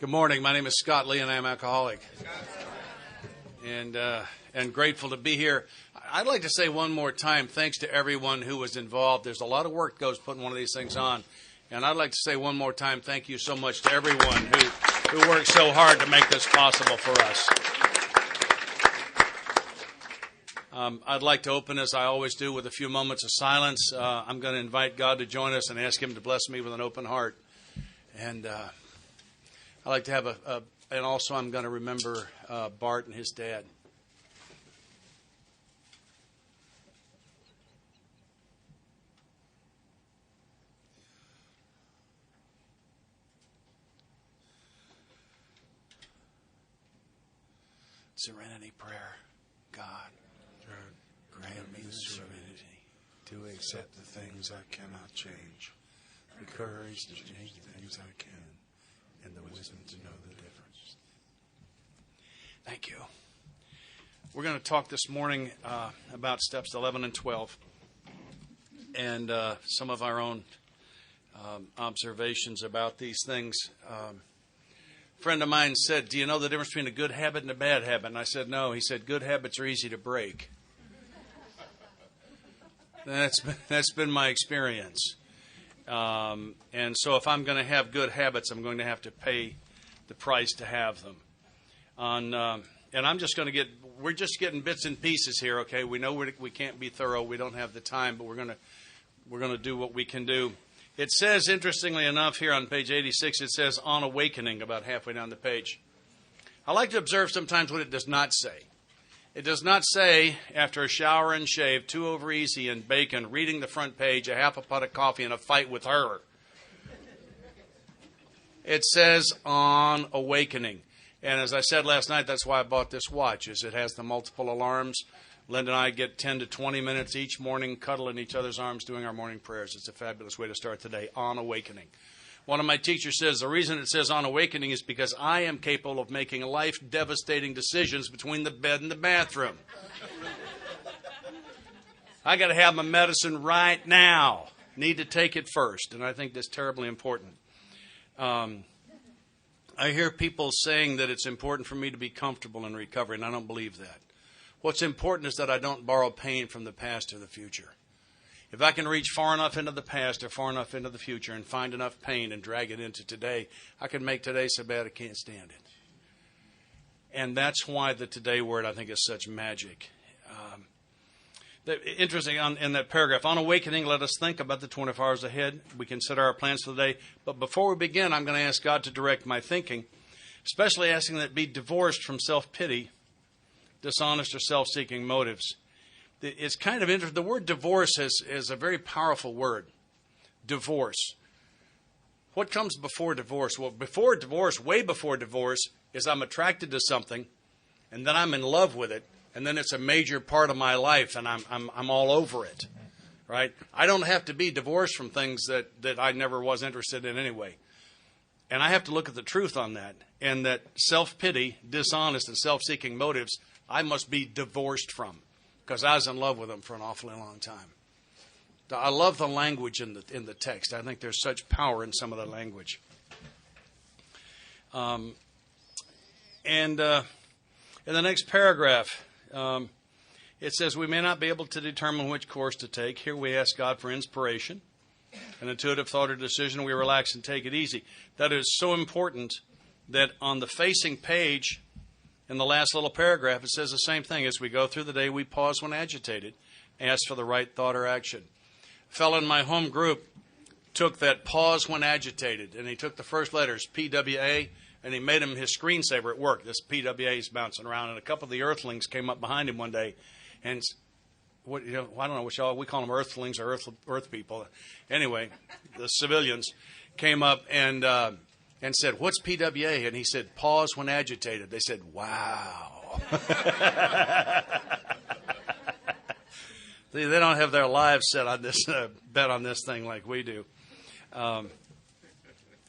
Good morning. My name is Scott Lee, and I'm an alcoholic. And grateful to be here. I'd like to say one more time, thanks to everyone who was involved. There's a lot of work goes putting one of these things on. And I'd like to say one more time, thank you so much to everyone who worked so hard to make this possible for us. I'd like to open, as I always do, with a few moments of silence. I'm going to invite God to join us and ask Him to bless me with an open heart. And I'd like to have and also I'm going to remember Bart and his dad. Serenity prayer. God, grant me the serenity to accept the things I cannot change, the courage to change the things I can, and the wisdom to know the difference. Thank you. We're going to talk this morning about steps 11 and 12 and some of our own observations about these things. A friend of mine said, do you know the difference between a good habit and a bad habit? And I said, no. He said, good habits are easy to break. That's been my experience. And so if I'm going to have good habits, I'm going to have to pay the price to have them. And I'm just going to we're just getting bits and pieces here, okay? We know we can't be thorough. We don't have the time, but we're going to do what we can do. It says, interestingly enough, here on page 86, it says, on awakening, about halfway down the page. I like to observe sometimes what it does not say. It does not say, after a shower and shave, 2 over easy and bacon, reading the front page, a half a pot of coffee, and a fight with her. It says, on awakening. And as I said last night, that's why I bought this watch, is it has the multiple alarms. Linda and I get 10 to 20 minutes each morning, cuddle in each other's arms, doing our morning prayers. It's a fabulous way to start the day, on awakening. One of my teachers says, the reason it says on awakening is because I am capable of making life-devastating decisions between the bed and the bathroom. I got to have my medicine right now. Need to take it first, and I think that's terribly important. I hear people saying that it's important for me to be comfortable in recovery, and I don't believe that. What's important is that I don't borrow pain from the past or the future. If I can reach far enough into the past or far enough into the future and find enough pain and drag it into today, I can make today so bad I can't stand it. And that's why the today word, I think, is such magic. Interesting, in that paragraph, on awakening, let us think about the 24 hours ahead. We consider our plans for the day. But before we begin, I'm going to ask God to direct my thinking, especially asking that it be divorced from self-pity, dishonest or self-seeking motives. It's kind of interesting. The word divorce is a very powerful word. Divorce. What comes before divorce? Well, before divorce, way before divorce, is I'm attracted to something, and then I'm in love with it, and then it's a major part of my life, and I'm all over it. Right? I don't have to be divorced from things that I never was interested in anyway. And I have to look at the truth on that, and that self-pity, dishonest, and self-seeking motives, I must be divorced from, because I was in love with them for an awfully long time. I love the language in the text. I think there's such power in some of the language. And in the next paragraph, it says, we may not be able to determine which course to take. Here we ask God for inspiration, an intuitive thought or decision. We relax and take it easy. That is so important that on the facing page, in the last little paragraph, it says the same thing. As we go through the day, we pause when agitated, ask for the right thought or action. A fellow in my home group took that pause when agitated, and he took the first letters, PWA, and he made them his screensaver at work. This PWA is bouncing around, and a couple of the earthlings came up behind him one day, and I don't know what y'all, we call them earthlings or earth people. Anyway, the civilians came up and said, what's PWA? And he said, pause when agitated. They said, wow. They don't have their lives set on this, bet on this thing like we do.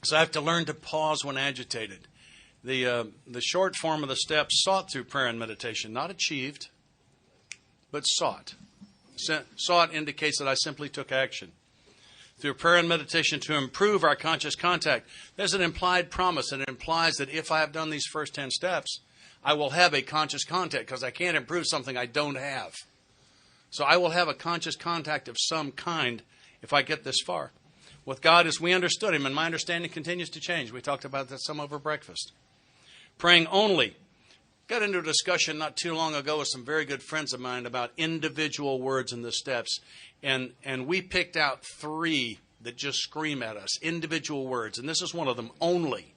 So I have to learn to pause when agitated. The short form of the steps sought through prayer and meditation, not achieved, but sought. Sought indicates that I simply took action. through prayer and meditation to improve our conscious contact. There's an implied promise, and it implies that if I have done these first 10 steps, I will have a conscious contact, because I can't improve something I don't have. So I will have a conscious contact of some kind if I get this far. With God as we understood Him, and my understanding continues to change. We talked about that some over breakfast. Praying only. Got into a discussion not too long ago with some very good friends of mine about individual words in the steps. And we picked out 3 that just scream at us, individual words. And this is one of them, only.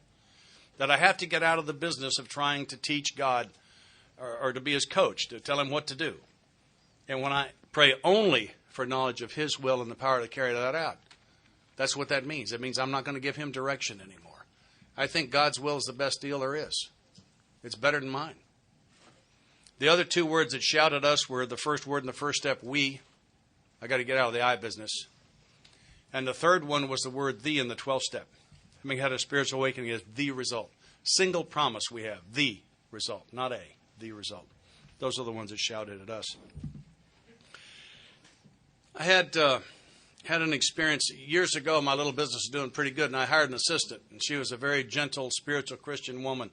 That I have to get out of the business of trying to teach God or to be His coach, to tell Him what to do. And when I pray only for knowledge of His will and the power to carry that out, that's what that means. It means I'm not going to give Him direction anymore. I think God's will is the best deal there is. It's better than mine. The other 2 words that shouted us were the first word in the first step, we. I got to get out of the I business. And the third one was the word the in the 12th step. Having had a spiritual awakening is the result. Single promise we have, the result, not the result. Those are the ones that shouted at us. I had an experience years ago. My little business was doing pretty good, and I hired an assistant. And she was a very gentle, spiritual Christian woman.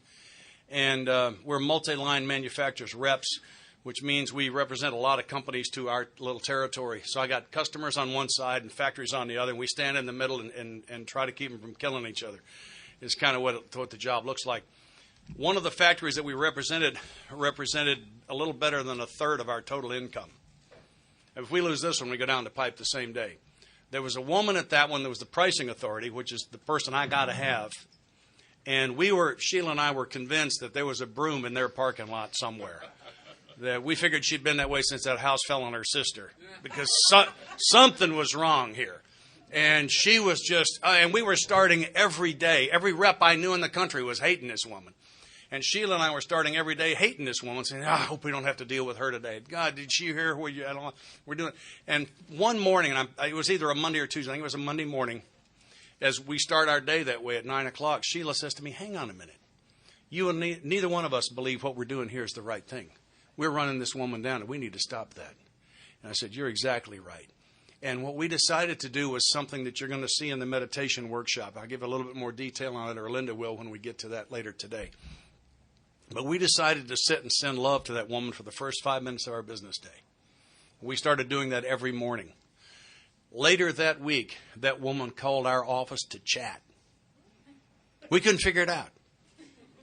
And we're multi-line manufacturers, reps, which means we represent a lot of companies to our little territory. So I got customers on one side and factories on the other, and we stand in the middle and try to keep them from killing each other. Is kind of what the job looks like. One of the factories that we represented a little better than a third of our total income. If we lose this one, we go down the pipe the same day. There was a woman at that one that was the pricing authority, which is the person I got to have. And Sheila and I were convinced that there was a broom in their parking lot somewhere. That we figured she'd been that way since that house fell on her sister, because something was wrong here. And she was just, and we were starting every day. Every rep I knew in the country was hating this woman. And Sheila and I were starting every day hating this woman, saying, I hope we don't have to deal with her today. God, did she hear what we're doing? And one morning, it was either a Monday or Tuesday, I think it was a Monday morning, as we start our day that way at 9 o'clock, Sheila says to me, hang on a minute. You and neither one of us believe what we're doing here is the right thing. We're running this woman down, and we need to stop that. And I said, you're exactly right. And what we decided to do was something that you're going to see in the meditation workshop. I'll give a little bit more detail on it, or Linda will when we get to that later today. But we decided to sit and send love to that woman for the first 5 minutes of our business day. We started doing that every morning. Later that week, that woman called our office to chat. We couldn't figure it out.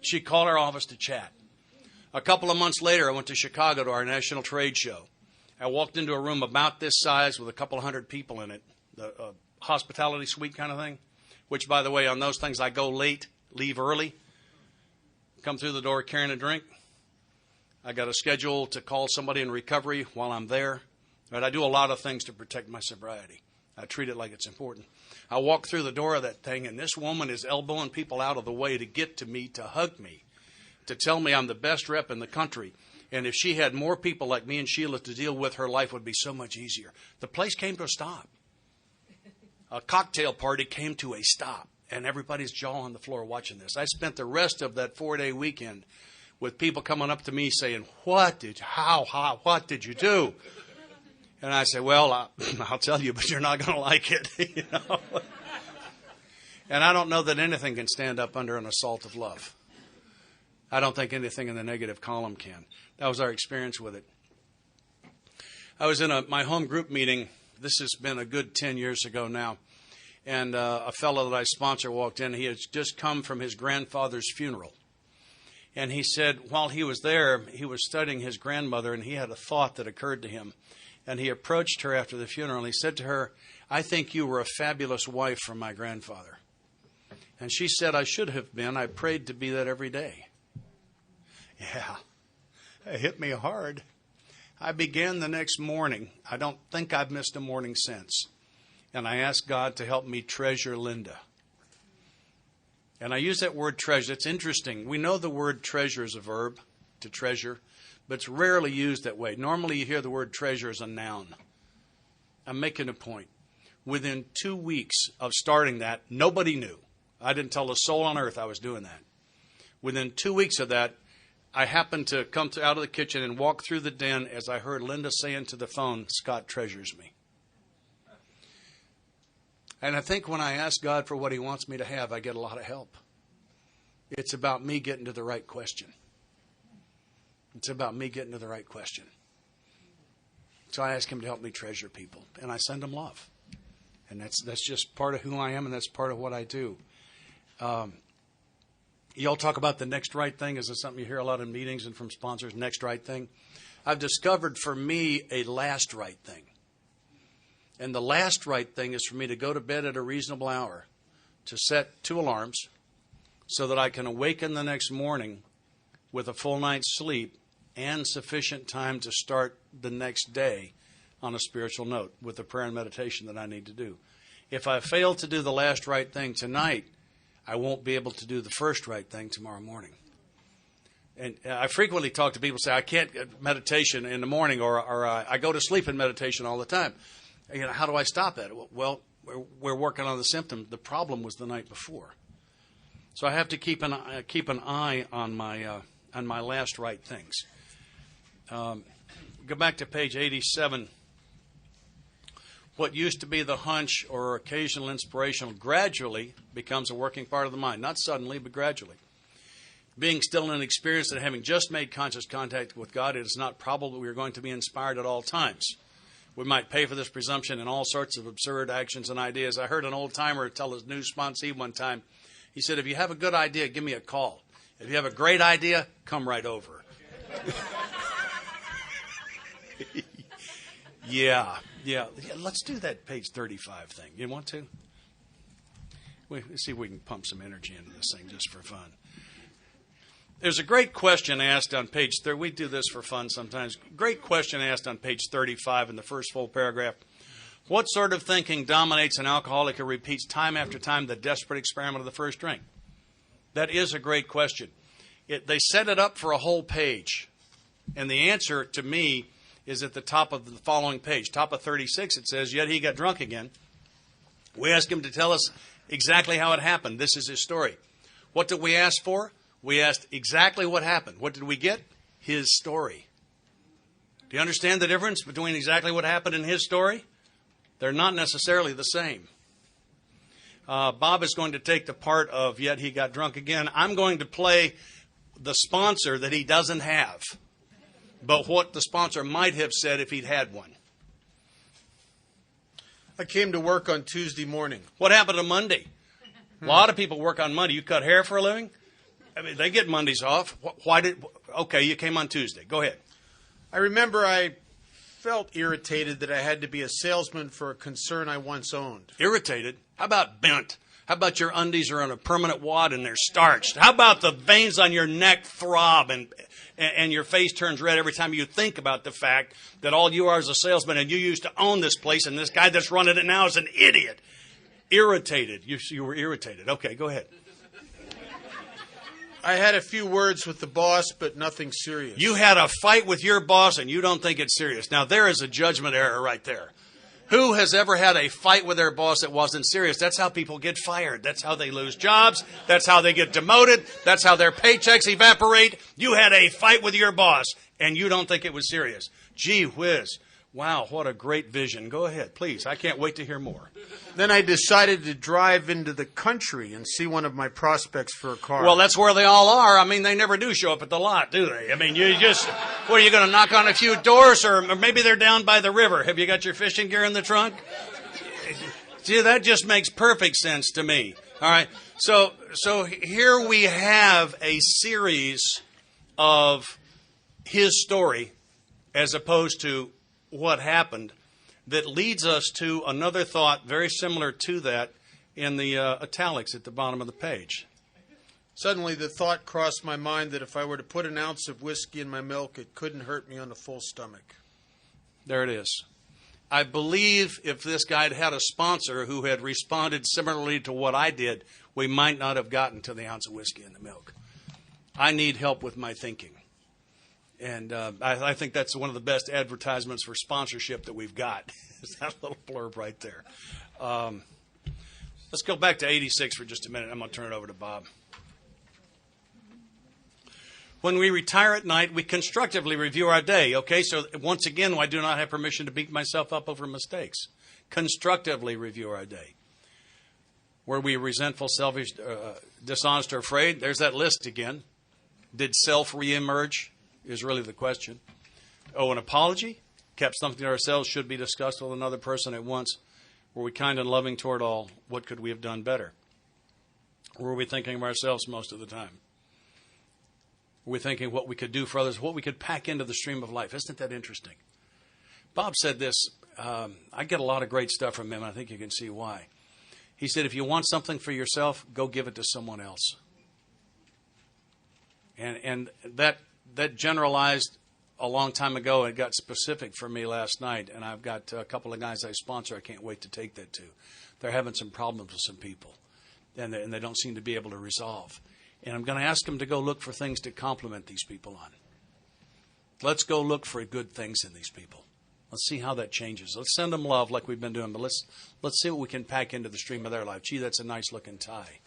She called our office to chat. A couple of months later, I went to Chicago to our national trade show. I walked into a room about this size with a couple of hundred people in it, the hospitality suite kind of thing, which, by the way, on those things, I go late, leave early, come through the door carrying a drink. I got a schedule to call somebody in recovery while I'm there. But I do a lot of things to protect my sobriety. I treat it like it's important. I walk through the door of that thing, and this woman is elbowing people out of the way to get to me, to hug me, to tell me I'm the best rep in the country. And if she had more people like me and Sheila to deal with, her life would be so much easier. The place came to a stop. A cocktail party came to a stop, and everybody's jaw on the floor watching this. I spent the rest of that 4-day weekend with people coming up to me saying, what did you do? And I said, well, I'll tell you, but you're not going to like it. You know? And I don't know that anything can stand up under an assault of love. I don't think anything in the negative column can. That was our experience with it. I was in my home group meeting. This has been a good 10 years ago now. And a fellow that I sponsor walked in. He had just come from his grandfather's funeral. And he said while he was there, he was studying his grandmother, and he had a thought that occurred to him. And he approached her after the funeral, and he said to her, I think you were a fabulous wife for my grandfather. And she said, I should have been. I prayed to be that every day. Yeah, it hit me hard. I began the next morning. I don't think I've missed a morning since. And I asked God to help me treasure Linda. And I use that word treasure. It's interesting. We know the word treasure is a verb, to treasure, but it's rarely used that way. Normally you hear the word treasure as a noun. I'm making a point. Within 2 weeks of starting that, nobody knew. I didn't tell a soul on earth I was doing that. Within 2 weeks of that, I happened to come out of the kitchen and walk through the den as I heard Linda saying to the phone, Scott treasures me. And I think when I ask God for what he wants me to have, I get a lot of help. It's about me getting to the right question. It's about me getting to the right question. So I ask him to help me treasure people, and I send them love. And that's just part of who I am, and that's part of what I do. Y'all talk about the next right thing. Is this something you hear a lot in meetings and from sponsors, next right thing? I've discovered for me a last right thing. And the last right thing is for me to go to bed at a reasonable hour, to set 2 alarms so that I can awaken the next morning with a full night's sleep and sufficient time to start the next day on a spiritual note with the prayer and meditation that I need to do. If I fail to do the last right thing tonight, I won't be able to do the first right thing tomorrow morning. And I frequently talk to people who say, I can't get meditation in the morning, or I go to sleep in meditation all the time. How do I stop that? Well, we're working on the symptom. The problem was the night before. So I have to keep an eye on my last right things. Go back to page 87. What used to be the hunch or occasional inspirational gradually becomes a working part of the mind. Not suddenly, but gradually. Being still inexperienced and having just made conscious contact with God, it is not probable that we are going to be inspired at all times. We might pay for this presumption in all sorts of absurd actions and ideas. I heard an old-timer tell his new sponsee one time, he said, if you have a good idea, give me a call. If you have a great idea, come right over. Yeah. Let's do that page 35 thing. You want to? Let's see if we can pump some energy into this thing just for fun. There's a great question asked on page 30. We do this for fun sometimes. Great question asked on page 35 in the first full paragraph. What sort of thinking dominates an alcoholic who repeats time after time the desperate experiment of the first drink? That is a great question. They set it up for a whole page. And the answer to me is at the top of the following page. Top of 36, it says, yet he got drunk again. We asked him to tell us exactly how it happened. This is his story. What did we ask for? We asked exactly what happened. What did we get? His story. Do you understand the difference between exactly what happened and his story? They're not necessarily the same. Bob is going to take the part of yet he got drunk again. I'm going to play the sponsor that he doesn't have, but what the sponsor might have said if he'd had one. I came to work on Tuesday morning. What happened on Monday? A lot of people work on Monday. You cut hair for a living? I mean, they get Mondays off. Okay, you came on Tuesday. Go ahead. I remember I felt irritated that I had to be a salesman for a concern I once owned. Irritated? How about bent? How about your undies are on a permanent wad and they're starched? How about the veins on your neck throb and your face turns red every time you think about the fact that all you are is a salesman and you used to own this place and this guy that's running it now is an idiot? Irritated. You were irritated. Okay, go ahead. I had a few words with the boss, but nothing serious. You had a fight with your boss and you don't think it's serious. Now, there is a judgment error right there. Who has ever had a fight with their boss that wasn't serious? That's how people get fired. That's how they lose jobs. That's how they get demoted. That's how their paychecks evaporate. You had a fight with your boss and you don't think it was serious. Gee whiz. Wow, what a great vision. Go ahead, please. I can't wait to hear more. Then I decided to drive into the country and see one of my prospects for a car. Well, that's where they all are. I mean, they never do show up at the lot, do they? I mean, what, are you going to knock on a few doors? Or maybe they're down by the river. Have you got your fishing gear in the trunk? See, that just makes perfect sense to me. All right. So here we have a series of his story as opposed to what happened that leads us to another thought very similar to that in the italics at the bottom of the page. Suddenly the thought crossed my mind that if I were to put an ounce of whiskey in my milk, it couldn't hurt me on a full stomach. There it is. I believe if this guy had had a sponsor who had responded similarly to what I did, we might not have gotten to the ounce of whiskey in the milk. I need help with my thinking. And I think that's one of the best advertisements for sponsorship that we've got. Is that little blurb right there. Let's go back to 86 for just a minute. I'm going to turn it over to Bob. When we retire at night, we constructively review our day. Okay, so once again, I do not have permission to beat myself up over mistakes. Constructively review our day. Were we resentful, selfish, dishonest, or afraid? There's that list again. Did self reemerge is really the question. Oh, an apology? Kept something to ourselves, should be discussed with another person at once. Were we kind and loving toward all? What could we have done better? Were we thinking of ourselves most of the time? Were we thinking what we could do for others, what we could pack into the stream of life? Isn't that interesting? Bob said this. I get a lot of great stuff from him, and I think you can see why. He said, if you want something for yourself, go give it to someone else. And that generalized a long time ago. It got specific for me last night, and I've got a couple of guys I sponsor I can't wait to take that to. They're having some problems with some people, and they don't seem to be able to resolve. And I'm going to ask them to go look for things to compliment these people on. Let's go look for good things in these people. Let's see how that changes. Let's send them love like we've been doing, but let's see what we can pack into the stream of their life. Gee, that's a nice looking tie.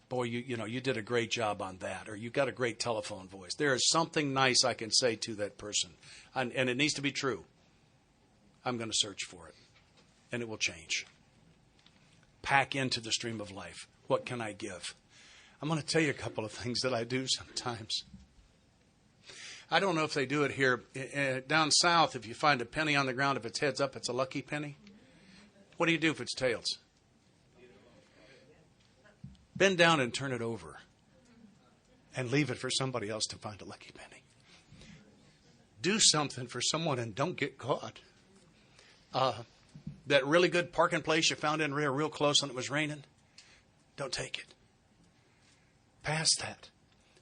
Boy, you did a great job on that, or you got a great telephone voice. There is something nice I can say to that person, and it needs to be true. I'm going to search for it, and it will change. Pack into the stream of life. What can I give? I'm going to tell you a couple of things that I do sometimes. I don't know if they do it here. Down south, if you find a penny on the ground, if it's heads up, it's a lucky penny. What do you do if it's tails? Bend down and turn it over and leave it for somebody else to find a lucky penny. Do something for someone and don't get caught. That really good parking place you found in real close when it was raining, don't take it. Pass that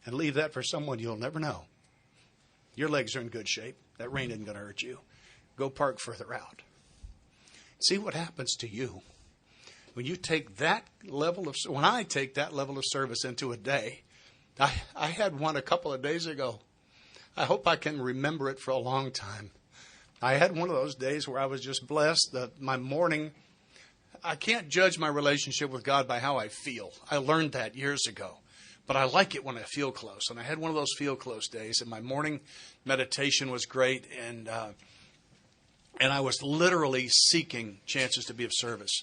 and leave that for someone you'll never know. Your legs are in good shape. That rain isn't going to hurt you. Go park further out. See what happens to you when you take that level of, when I take that level of service into a day. I had one a couple of days ago. I hope I can remember it for a long time. I had one of those days where I was just blessed. My morning, I can't judge my relationship with God by how I feel. I learned that years ago. But I like it when I feel close. And I had one of those feel close days. And my morning meditation was great. And I was literally seeking chances to be of service.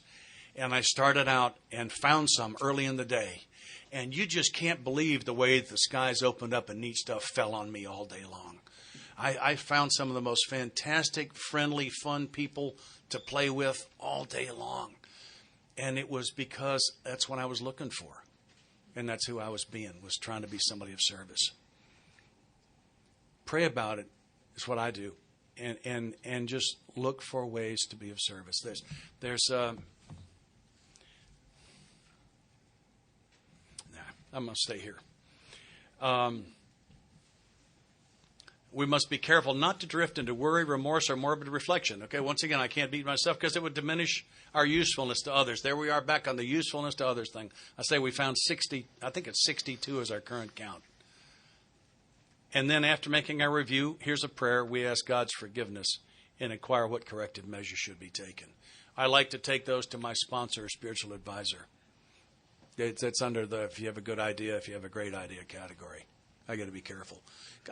And I started out and found some early in the day. And you just can't believe the way the skies opened up and neat stuff fell on me all day long. I found some of the most fantastic, friendly, fun people to play with all day long. And it was because that's what I was looking for. And that's who I was being, was trying to be somebody of service. Pray about it is what I do. And just look for ways to be of service. I'm going to stay here. We must be careful not to drift into worry, remorse, or morbid reflection. Okay, once again, I can't beat myself because it would diminish our usefulness to others. There we are back on the usefulness to others thing. I say we found 60, I think it's 62 is our current count. And then after making our review, here's a prayer. We ask God's forgiveness and inquire what corrective measures should be taken. I like to take those to my sponsor or spiritual advisor. It's under the if you have a good idea, if you have a great idea category. I got to be careful.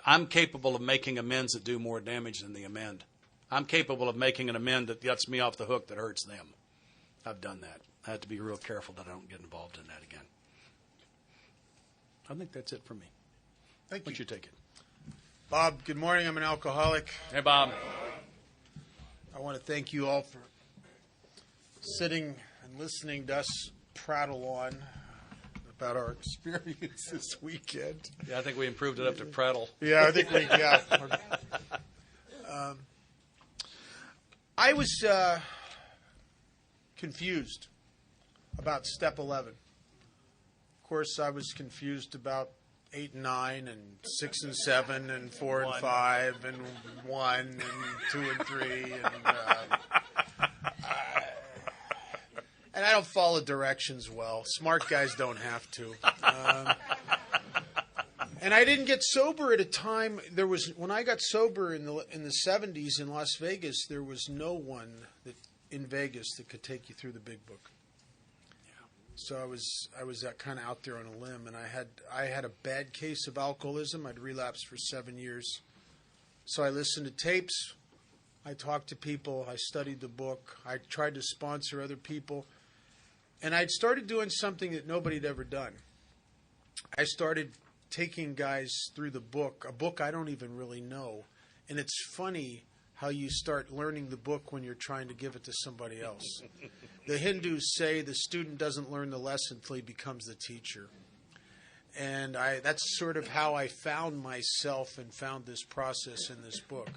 I'm capable of making amends that do more damage than the amend. I'm capable of making an amend that gets me off the hook that hurts them. I've done that. I have to be real careful that I don't get involved in that again. I think that's it for me. Thank you. Why don't you take it? Bob, good morning. I'm an alcoholic. Hey, Bob. I want to thank you all for sitting and listening to us prattle on about our experience this weekend. Yeah, I think we improved it up to prattle. Yeah, I think we, yeah. I was confused about step 11. Of course, I was confused about 8 and 9 and 6 and 7 and 4 and 5 and 1 and 2 and 3 and I don't follow directions well. Smart guys don't have to. And I didn't get sober at a time. When I got sober in the 70s in Las Vegas, there was no one in Vegas that could take you through the big book. Yeah. So I was kind of out there on a limb, and I had a bad case of alcoholism. I'd relapsed for 7 years. So I listened to tapes. I talked to people. I studied the book. I tried to sponsor other people. And I'd started doing something that nobody had ever done. I started taking guys through a book I don't even really know. And it's funny how you start learning the book when you're trying to give it to somebody else. The Hindus say the student doesn't learn the lesson until he becomes the teacher. And that's sort of how I found myself and found this process in this book,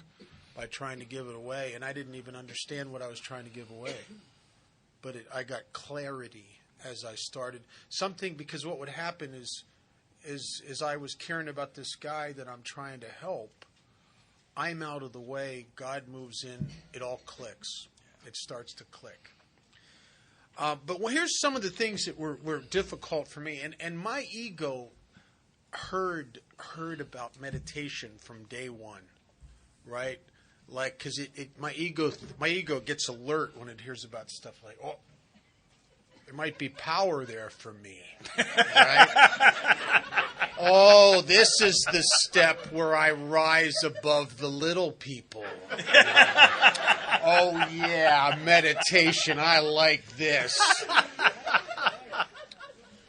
by trying to give it away. And I didn't even understand what I was trying to give away. But I got clarity as I started. Because what would happen is I was caring about this guy that I'm trying to help. I'm out of the way. God moves in. It all clicks. It starts to click. But here's some of the things that were difficult for me. And my ego heard about meditation from day one, right? Like, because my ego gets alert when it hears about stuff like, oh, there might be power there for me, right? Oh, this is the step where I rise above the little people. Oh, yeah, meditation. I like this.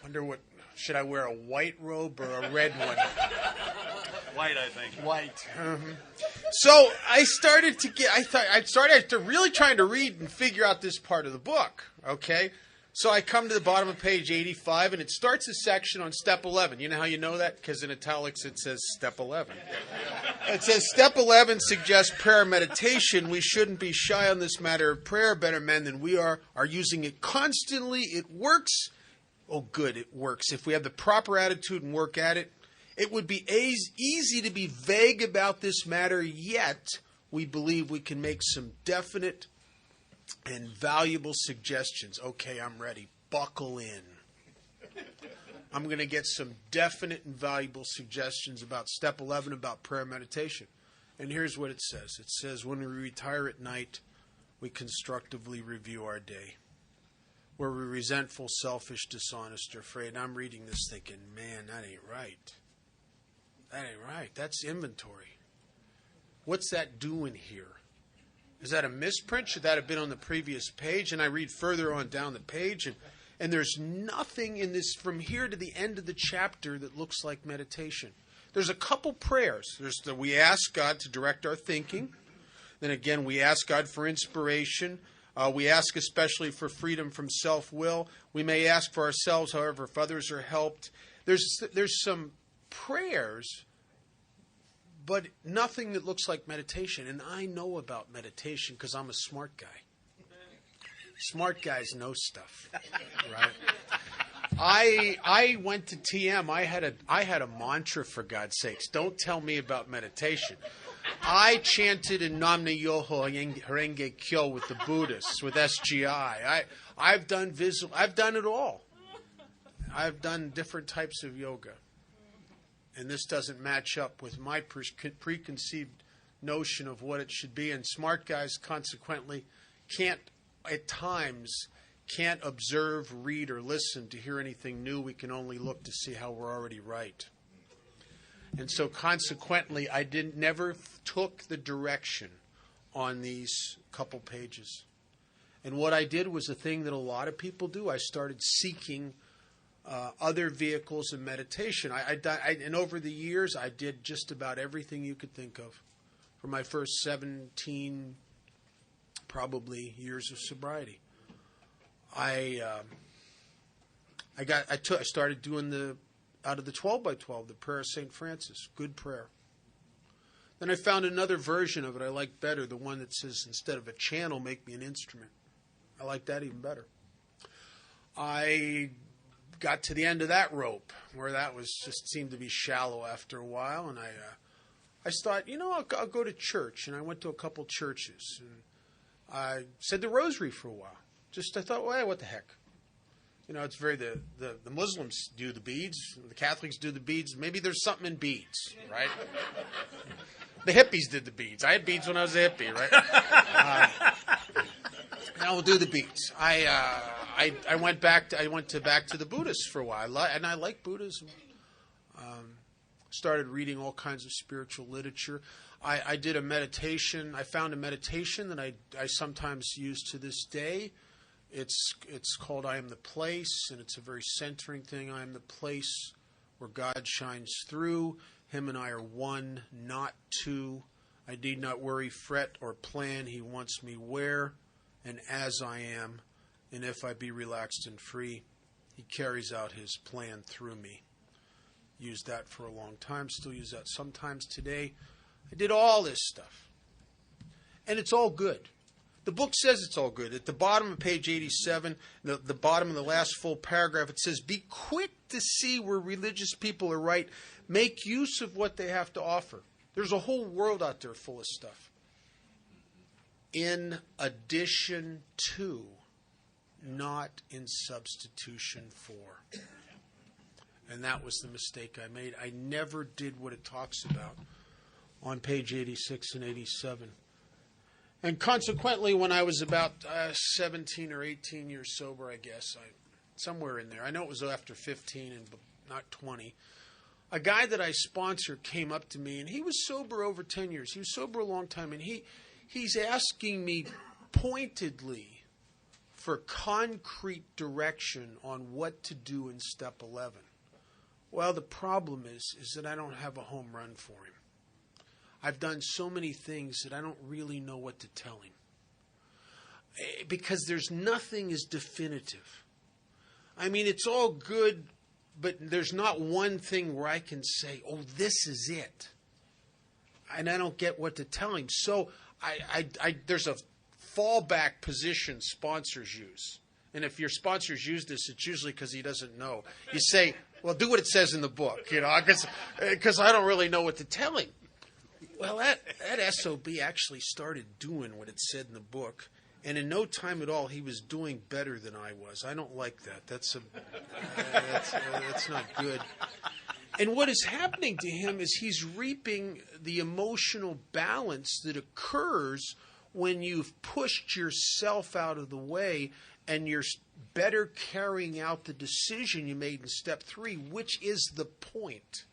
Wonder should I wear a white robe or a red one? White, I think. White. So I started to really trying to read and figure out this part of the book, okay? So I come to the bottom of page 85, and it starts a section on step 11. You know how you know that? Because in italics it says step 11. It says step 11 suggests prayer and meditation. We shouldn't be shy on this matter of prayer. Better men than we are using it constantly. It works. Oh, good, it works. If we have the proper attitude and work at it, it would be easy to be vague about this matter, yet we believe we can make some definite and valuable suggestions. Okay, I'm ready. Buckle in. I'm going to get some definite and valuable suggestions about step 11, about prayer and meditation. And here's what it says. It says, when we retire at night, we constructively review our day. Were we resentful, selfish, dishonest, or afraid? And I'm reading this thinking, man, that ain't right. That ain't right. That's inventory. What's that doing here? Is that a misprint? Should that have been on the previous page? And I read further on down the page, and there's nothing in this from here to the end of the chapter that looks like meditation. There's a couple prayers. We ask God to direct our thinking. Then again, we ask God for inspiration. We ask especially for freedom from self-will. We may ask for ourselves, however, if others are helped. There's some prayers, but nothing that looks like meditation. And I know about meditation because I'm a smart guy. Smart guys know stuff, right? I went to TM. I had a mantra, for God's sakes. Don't tell me about meditation. I chanted in Namna Yoho Renge Kyo with the Buddhists, with SGI. I've done it all. I've done different types of yoga. And this doesn't match up with my preconceived notion of what it should be. And smart guys, consequently, can't observe, read, or listen to hear anything new. We can only look to see how we're already right. And so, consequently, I never took the direction on these couple pages. And what I did was a thing that a lot of people do. I started seeking other vehicles of meditation. And over the years, I did just about everything you could think of. For my first 17, probably, years of sobriety, I started doing out of the 12 by 12, the prayer of St. Francis, good prayer. Then I found another version of it I like better, the one that says, instead of a channel, make me an instrument. I like that even better. I got to the end of that rope, where that was just seemed to be shallow after a while, and I thought, I'll go to church, and I went to a couple churches, and I said the rosary for a while. I thought, well, hey, what the heck? It's very the Muslims do the beads, the Catholics do the beads. Maybe there's something in beads, right? The hippies did the beads. I had beads when I was a hippie, right? And we'll do the beads. I went back to the Buddhists for a while, and I like Buddhism. Started reading all kinds of spiritual literature. I did a meditation. I found a meditation that I sometimes use to this day. It's called I Am the Place, and it's a very centering thing. I am the place where God shines through. Him and I are one, not two. I need not worry, fret, or plan. He wants me where and as I am, and if I be relaxed and free, He carries out His plan through me. Used that for a long time, still use that sometimes today. I did all this stuff. And it's all good. The book says it's all good. At the bottom of page 87, the bottom of the last full paragraph, it says, be quick to see where religious people are right. Make use of what they have to offer. There's a whole world out there full of stuff. In addition to, not in substitution for. And that was the mistake I made. I never did what it talks about on page 86 and 87. And consequently, when I was about 17 or 18 years sober, I guess, somewhere in there, I know it was after 15 and not 20, a guy that I sponsored came up to me, and he was sober over 10 years. He was sober a long time, and he's asking me pointedly for concrete direction on what to do in step 11. Well, the problem is that I don't have a home run for him. I've done so many things that I don't really know what to tell him. Because there's nothing as definitive. I mean, it's all good, but there's not one thing where I can say, oh, this is it. And I don't get what to tell him. So there's a fallback position sponsors use. And if your sponsors use this, it's usually because he doesn't know. You say, well, do what it says in the book, because I don't really know what to tell him. Well, that SOB actually started doing what it said in the book, and in no time at all, he was doing better than I was. I don't like that. That's not good. And what is happening to him is he's reaping the emotional balance that occurs when you've pushed yourself out of the way and you're better carrying out the decision you made in step 3, which is the point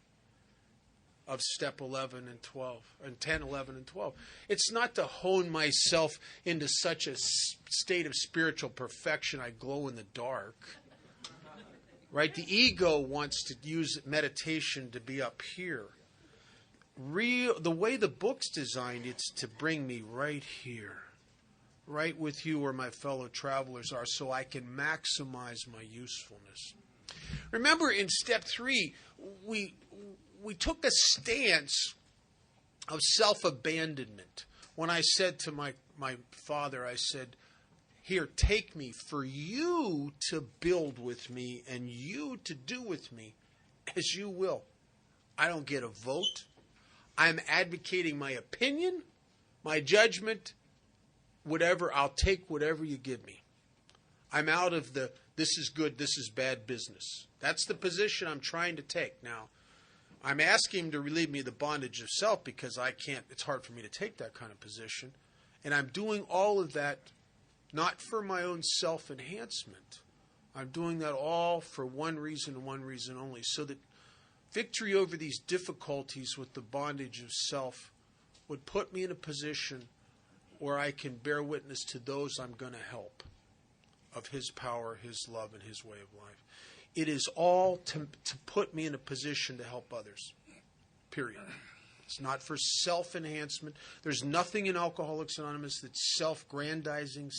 of step 11 and 12, and 10, 11, and 12. It's not to hone myself into such a state of spiritual perfection I glow in the dark. Right? The ego wants to use meditation to be up here. The way the book's designed, it's to bring me right here. Right with you where my fellow travelers are, so I can maximize my usefulness. Remember, in step 3, we took a stance of self-abandonment. When I said to my father, I said, here, take me for you to build with me and you to do with me as you will. I don't get a vote. I'm advocating my opinion, my judgment, whatever. I'll take whatever you give me. I'm out of the this is good, this is bad business. That's the position I'm trying to take. Now, I'm asking him to relieve me of the bondage of self because I can't, it's hard for me to take that kind of position. And I'm doing all of that not for my own self-enhancement. I'm doing that all for one reason and one reason only, so that victory over these difficulties with the bondage of self would put me in a position where I can bear witness to those I'm going to help of His power, His love, and His way of life. It is all to put me in a position to help others, period. It's not for self-enhancement. There's nothing in Alcoholics Anonymous that's self-grandizing,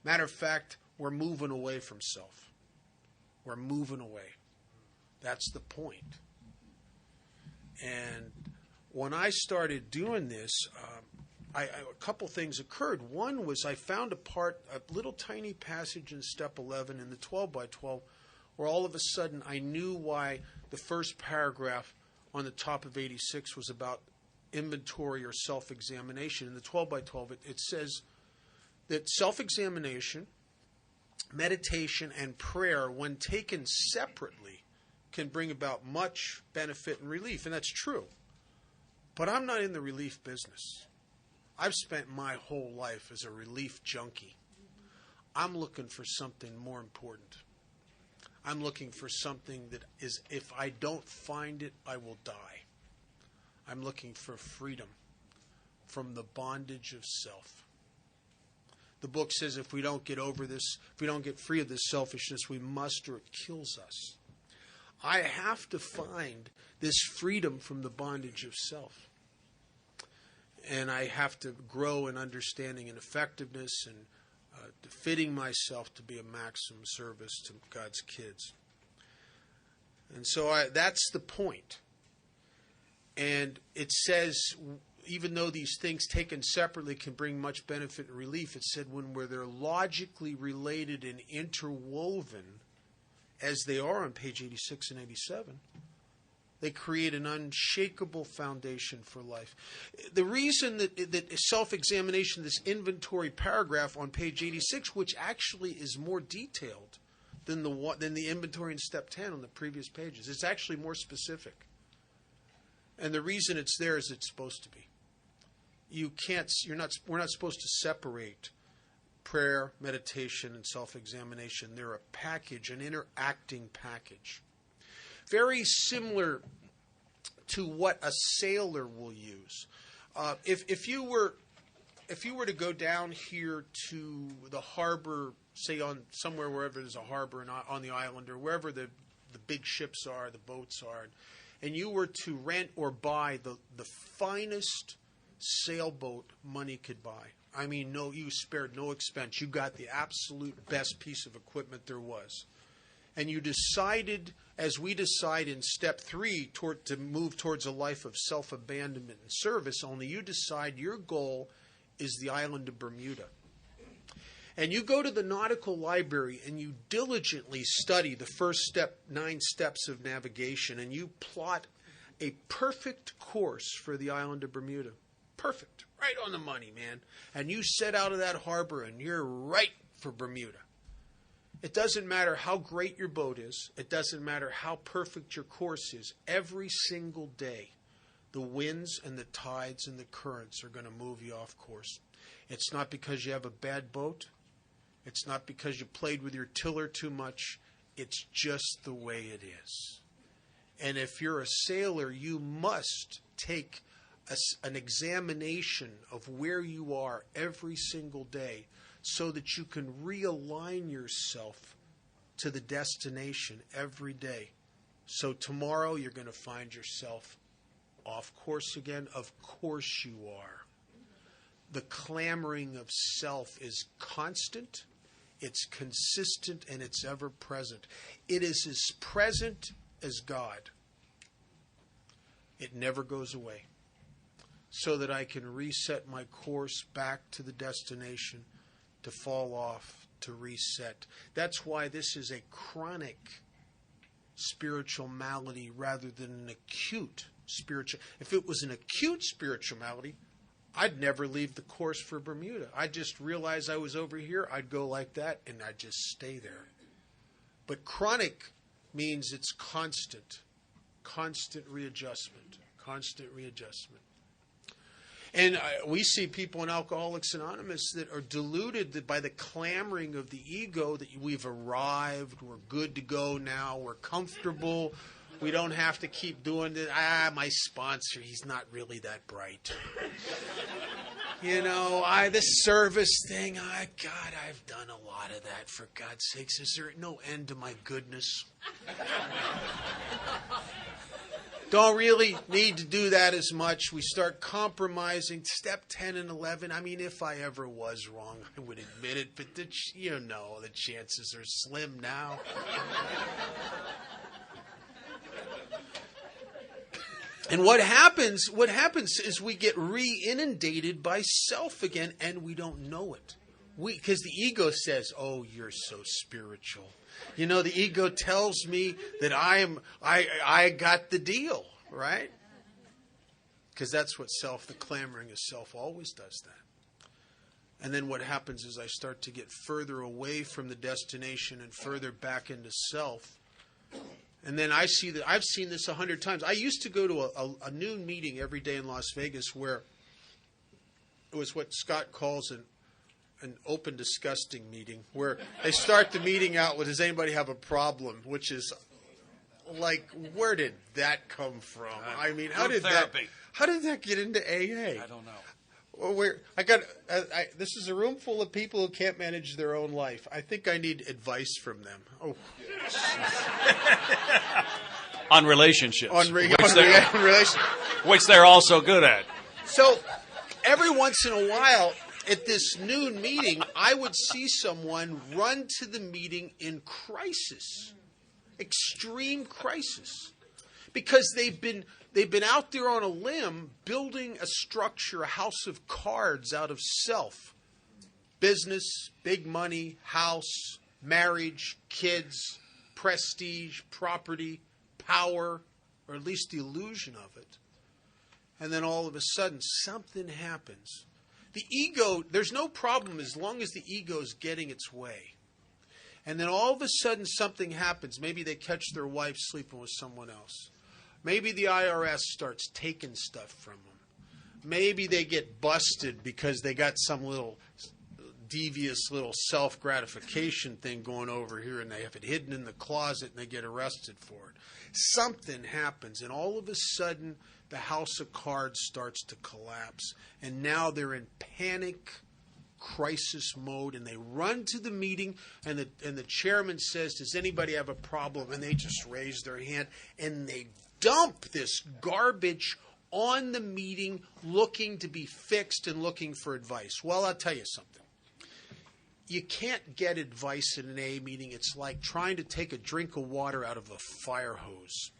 matter of fact, we're moving away from self. We're moving away. That's the point. And when I started doing this, a couple things occurred. One was I found a little tiny passage in step 11 in the 12 by 12, where all of a sudden I knew why the first paragraph on the top of 86 was about inventory or self-examination. In the 12 by 12, it says that self-examination, meditation, and prayer, when taken separately, can bring about much benefit and relief. And that's true. But I'm not in the relief business. I've spent my whole life as a relief junkie. I'm looking for something more important. I'm looking for something that is, if I don't find it, I will die. I'm looking for freedom from the bondage of self. The book says if we don't get over this, if we don't get free of this selfishness, we must, or it kills us. I have to find this freedom from the bondage of self. And I have to grow in understanding and effectiveness and fitting myself to be a maximum service to God's kids. And so that's the point. And it says, even though these things taken separately can bring much benefit and relief, it said when they're logically related and interwoven, as they are on page 86 and 87, they create an unshakable foundation for life. The reason that self-examination, this inventory paragraph on page 86, which actually is more detailed than the inventory in step 10 on the previous pages, it's actually more specific. And the reason it's there is it's supposed to be. We're not supposed to separate prayer, meditation, and self-examination. They're a package, an interacting package. Very similar to what a sailor will use. If you were to go down here to the harbor, say on somewhere wherever there's a harbor on the island or wherever the big ships are, the boats are, and you were to rent or buy the finest sailboat money could buy. I mean, you spared no expense. You got the absolute best piece of equipment there was. And you decided, as we decide in step 3, to move towards a life of self-abandonment and service, only you decide your goal is the island of Bermuda. And you go to the nautical library and you diligently study the first 9 steps of navigation, and you plot a perfect course for the island of Bermuda. Perfect. Right on the money, man. And you set out of that harbor and you're right for Bermuda. It doesn't matter how great your boat is. It doesn't matter how perfect your course is. Every single day, the winds and the tides and the currents are going to move you off course. It's not because you have a bad boat. It's not because you played with your tiller too much. It's just the way it is. And if you're a sailor, you must take an examination of where you are every single day so that you can realign yourself to the destination every day. So tomorrow you're going to find yourself off course again. Of course you are. The clamoring of self is constant, it's consistent, and it's ever present. It is as present as God. It never goes away. So that I can reset my course back to the destination, to fall off, to reset. That's why this is a chronic spiritual malady rather than an acute spiritual. If it was an acute spiritual malady, I'd never leave the course for Bermuda. I'd just realize I was over here, I'd go like that, and I'd just stay there. But chronic means it's constant readjustment, constant readjustment. And we see people in Alcoholics Anonymous that are deluded by the clamoring of the ego that we've arrived, we're good to go now, we're comfortable, we don't have to keep doing it. My sponsor, he's not really that bright. This service thing, God, I've done a lot of that, for God's sakes. Is there no end to my goodness? Don't really need to do that as much. We start compromising. Step 10 and 11. I mean, if I ever was wrong, I would admit it. But the chances are slim now. And what happens is we get re-inundated by self again, and we don't know it. Because the ego says, "Oh, you're so spiritual." The ego tells me that I got the deal, right? Because that's what the clamoring of self always does that. And then what happens is I start to get further away from the destination and further back into self. And then I see that I've seen this 100 times. I used to go to a noon meeting every day in Las Vegas where it was what Scott calls an open disgusting meeting, where they start the meeting out with, "Does anybody have a problem?" Which is like, where did that come from? I mean, how did that get into AA? I don't know. Well, this is a room full of people who can't manage their own life. I think I need advice from them. Oh, On relationships. relation. Which they're also good at. So every once in a while at this noon meeting, I would see someone run to the meeting in crisis, extreme crisis, because they've been out there on a limb building a structure, a house of cards out of self. Business, big money, house, marriage, kids, prestige, property, power, or at least the illusion of it. And then all of a sudden, something happens. The ego, there's no problem as long as the ego is getting its way. And then all of a sudden, something happens. Maybe they catch their wife sleeping with someone else. Maybe the IRS starts taking stuff from them. Maybe they get busted because they got some little devious little self-gratification thing going over here and they have it hidden in the closet and they get arrested for it. Something happens and all of a sudden the house of cards starts to collapse and now they're in panic crisis mode and they run to the meeting and the chairman says, does anybody have a problem? And they just raise their hand and they dump this garbage on the meeting looking to be fixed and looking for advice. Well, I'll tell you something. You can't get advice in an AA meeting. It's like trying to take a drink of water out of a fire hose.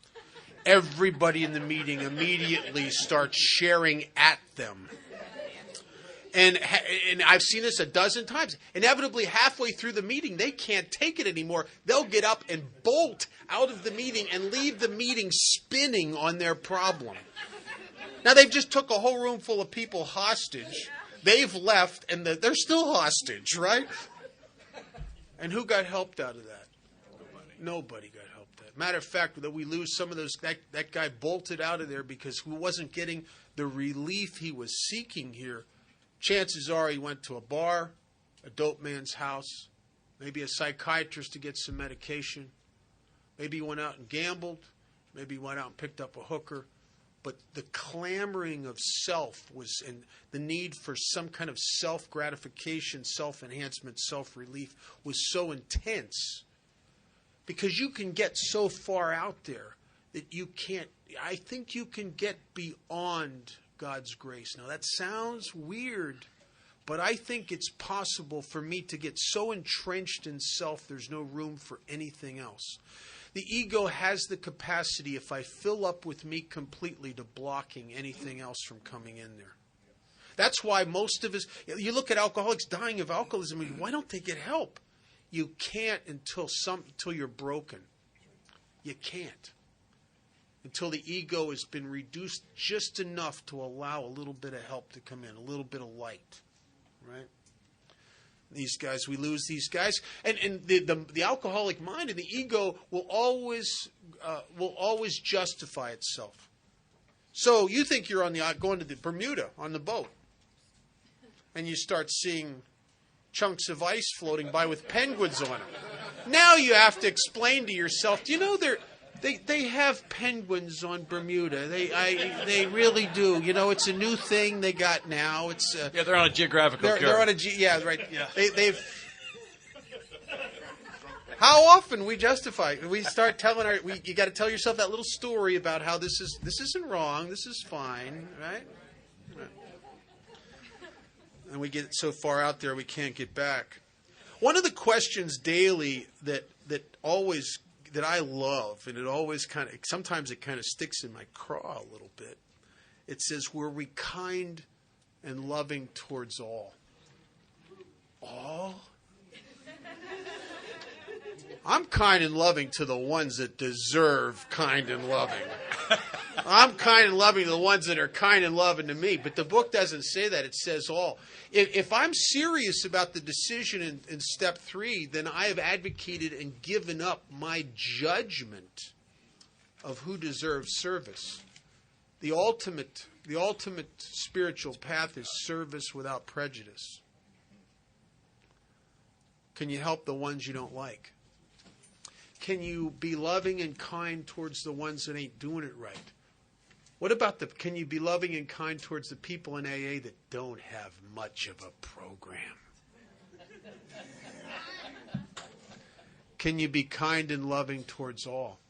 Everybody in the meeting immediately starts sharing at them. And I've seen this a dozen times. Inevitably, halfway through the meeting, they can't take it anymore. They'll get up and bolt out of the meeting and leave the meeting spinning on their problem. Now, they've just took a whole room full of people hostage. They've left, and they're still hostage, right? And who got helped out of that? Nobody got helped out. Matter of fact, that we lose some of those. That guy bolted out of there because he wasn't getting the relief he was seeking here. Chances are he went to a bar, a dope man's house, maybe a psychiatrist to get some medication. Maybe he went out and gambled. Maybe he went out and picked up a hooker. But the clamoring of self was, and the need for some kind of self-gratification, self-enhancement, self-relief was so intense. Because you can get so far out there that you can't, I think you can get beyond God's grace. Now that sounds weird, but I think it's possible for me to get so entrenched in self there's no room for anything else. The ego has the capacity, if I fill up with me completely, to blocking anything else from coming in there. That's why most of us, you look at alcoholics dying of alcoholism, and why don't they get help? You can't until you're broken. You can't. Until the ego has been reduced just enough to allow a little bit of help to come in, a little bit of light, right? These guys, we lose these guys, and the alcoholic mind and the ego will always justify itself. So you think you're going to the Bermuda on the boat, and you start seeing chunks of ice floating by with penguins on them. Now you have to explain to yourself, do you know They have penguins on Bermuda. They really do. You know, it's a new thing they got now. It's they're on a geographical. They're on a right. Yeah. They've. How often we justify? We start telling you got to tell yourself that little story about how this isn't wrong. This is fine, right? And we get so far out there we can't get back. One of the questions daily that I love, and it always sometimes it kind of sticks in my craw a little bit. It says, were we kind and loving towards all? All? I'm kind and loving to the ones that deserve kind and loving. I'm kind and loving to the ones that are kind and loving to me. But the book doesn't say that. It says all. If I'm serious about the decision in step 3, then I have advocated and given up my judgment of who deserves service. The ultimate spiritual path is service without prejudice. Can you help the ones you don't like? Can you be loving and kind towards the ones that ain't doing it right? What about can you be loving and kind towards the people in AA that don't have much of a program? Can you be kind and loving towards all?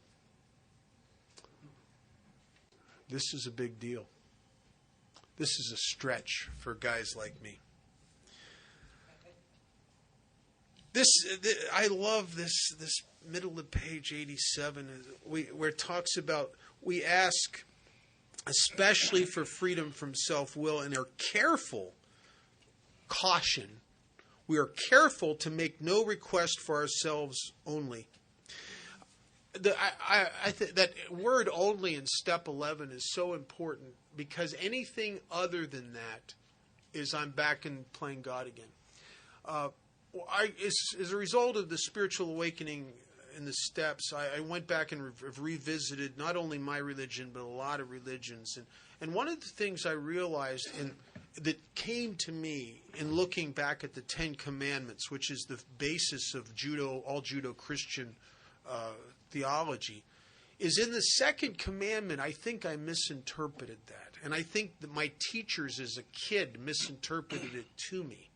This is a big deal. This is a stretch for guys like me. I love this middle of page 87, where it talks about, we ask especially for freedom from self-will and are careful, caution, we are careful to make no request for ourselves only. I think that word only in step 11 is so important, because anything other than that is I'm back in playing God again. As a result of the spiritual awakening in the steps, I went back and revisited not only my religion, but a lot of religions. And one of the things I realized that came to me in looking back at the Ten Commandments, which is the basis of all Judeo-Christian theology, is in the second commandment, I think I misinterpreted that. And I think that my teachers as a kid misinterpreted it to me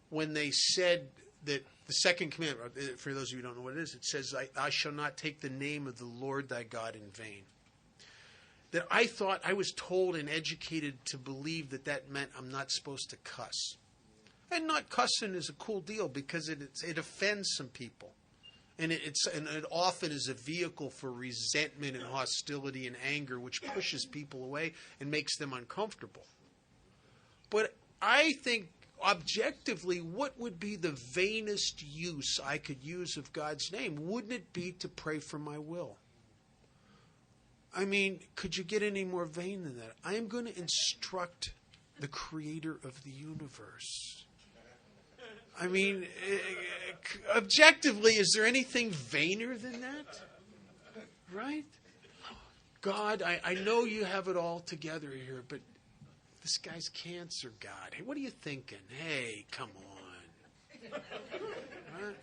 when they said that the second commandment, for those of you who don't know what it is, it says, I shall not take the name of the Lord thy God in vain. That I thought, I was told and educated to believe that meant I'm not supposed to cuss. And not cussing is a cool deal, because it offends some people. And it often is a vehicle for resentment and hostility and anger, which pushes people away and makes them uncomfortable. But I think, objectively, what would be the vainest use I could use of God's name? Wouldn't it be to pray for my will? I mean, could you get any more vain than that? I am going to instruct the creator of the universe. I mean, objectively, is there anything vainer than that? Right? God, I know you have it all together here, but this guy's cancer, God. Hey, what are you thinking? Hey, come on. Right?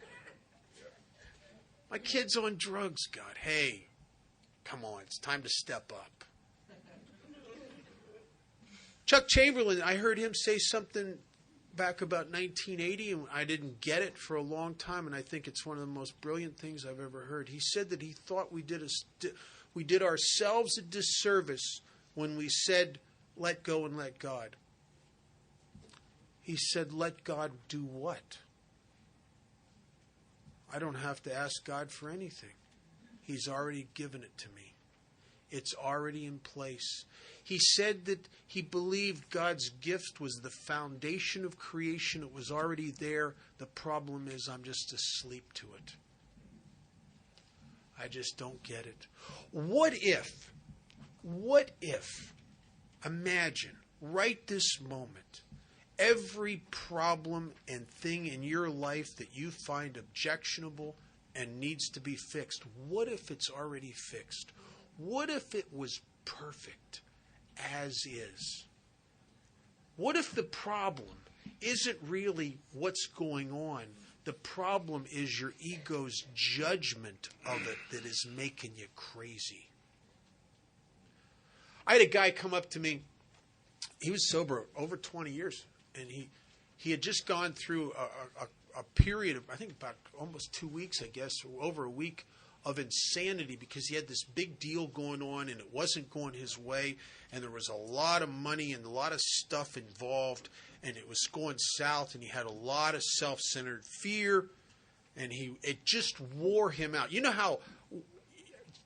My kid's on drugs, God. Hey, come on. It's time to step up. Chuck Chamberlain, I heard him say something back about 1980, and I didn't get it for a long time, and I think it's one of the most brilliant things I've ever heard. He said that he thought we did ourselves a disservice when we said, let go and let God. He said, let God do what? I don't have to ask God for anything. He's already given it to me. It's already in place. He said that he believed God's gift was the foundation of creation. It was already there. The problem is I'm just asleep to it. I just don't get it. What if, imagine, right this moment, every problem and thing in your life that you find objectionable and needs to be fixed, what if it's already fixed? What if it was perfect as is? What if the problem isn't really what's going on? The problem is your ego's judgment of it that is making you crazy. I had a guy come up to me. He was sober over 20 years, and he had just gone through a period of, I think, about almost 2 weeks, I guess, or over a week of insanity, because he had this big deal going on and it wasn't going his way, and there was a lot of money and a lot of stuff involved, and it was going south, and he had a lot of self-centered fear, and it just wore him out. You know how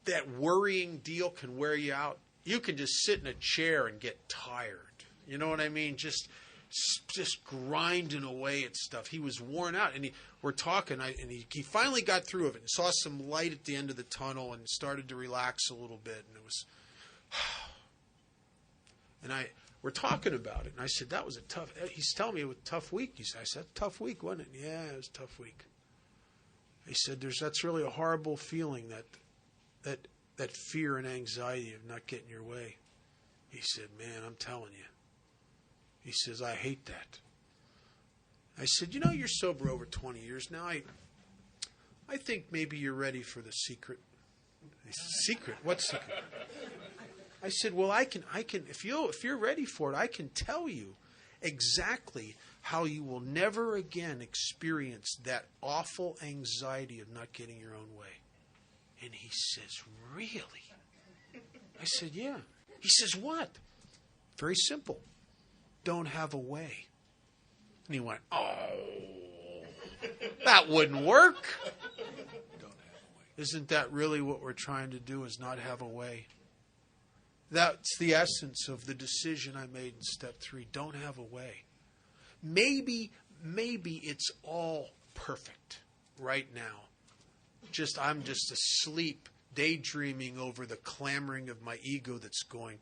that worrying deal can wear you out? You can just sit in a chair and get tired. You know what I mean? Just grinding away at stuff. He was worn out, and we're talking, and he finally got through of it and saw some light at the end of the tunnel and started to relax a little bit, and it was, and we're talking about it, and I said, that was a tough, he's telling me it was a tough week. I said, tough week, wasn't it? Yeah, it was a tough week. He said, that's really a horrible feeling, that fear and anxiety of not getting your way. He said, man, I'm telling you. He says, I hate that. I said, you're sober over 20 years now. I think maybe you're ready for the secret. He said, secret? What secret? I said, well, I can. If you're ready for it, I can tell you exactly how you will never again experience that awful anxiety of not getting your own way. And he says, really? I said, yeah. He says, what? Very simple. Don't have a way. And he went, oh, that wouldn't work. Don't have a way. Isn't that really what we're trying to do, is not have a way? That's the essence of the decision I made in step 3. Don't have a way. Maybe it's all perfect right now. I'm just asleep, daydreaming over the clamoring of my ego that's going,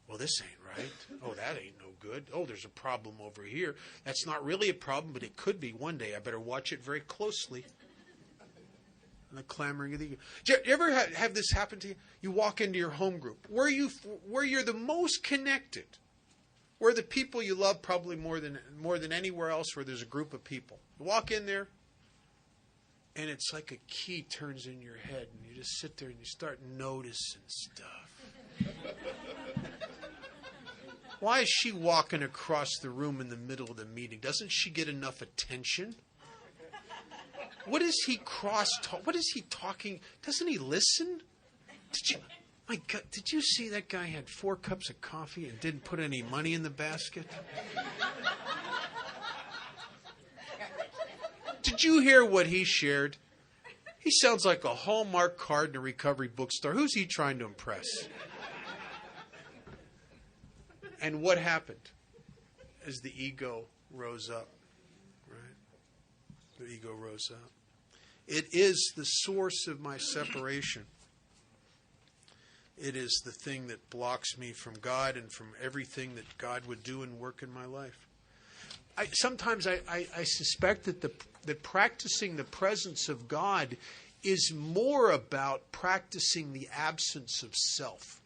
well, this ain't right. Oh, that ain't no good. Oh, there's a problem over here. That's not really a problem, but it could be one day. I better watch it very closely. And the clamoring of the ego. Do you ever have this happen to you? You walk into your home group where you're the most connected, where the people you love probably more than anywhere else, where there's a group of people. You walk in there, and it's like a key turns in your head, and you just sit there and you start noticing stuff. Why is she walking across the room in the middle of the meeting? Doesn't she get enough attention? What is he What is he talking? Doesn't he listen? My God, did you see that guy had 4 cups of coffee and didn't put any money in the basket? Did you hear what he shared? He sounds like a Hallmark card in a recovery bookstore. Who's he trying to impress? And what happened as the ego rose up? Right? The ego rose up. It is the source of my separation. It is the thing that blocks me from God and from everything that God would do and work in my life. Sometimes I suspect that practicing the presence of God is more about practicing the absence of self.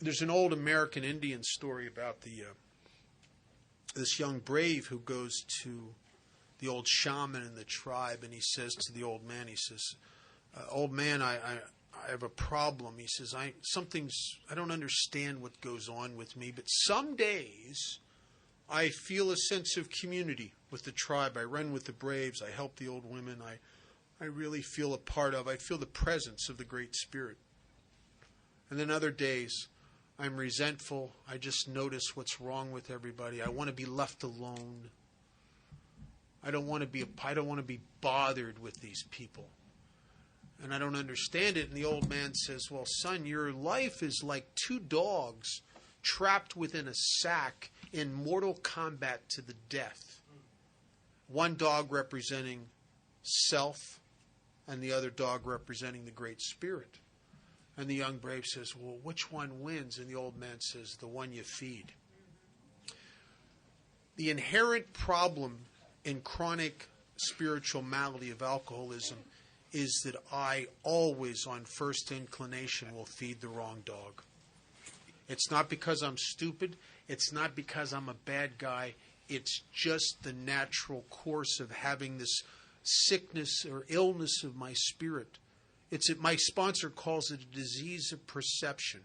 There's an old American Indian story about this young brave who goes to the old shaman in the tribe, and he says to the old man, old man, I have a problem. He says, I don't understand what goes on with me, but some days I feel a sense of community with the tribe. I run with the braves. I help the old women. I really feel a part of. I feel the presence of the Great Spirit. And then other days, I'm resentful. I just notice what's wrong with everybody. I want to be left alone. I don't want to be bothered with these people. And I don't understand it. And the old man says, well, son, your life is like 2 dogs trapped within a sack in mortal combat to the death. One dog representing self and the other dog representing the Great Spirit. And the young brave says, well, which one wins? And the old man says, the one you feed. The inherent problem in chronic spiritual malady of alcoholism is that I always, on first inclination, will feed the wrong dog. It's not because I'm stupid. It's not because I'm a bad guy. It's just the natural course of having this sickness or illness of my spirit. My sponsor calls it a disease of perception.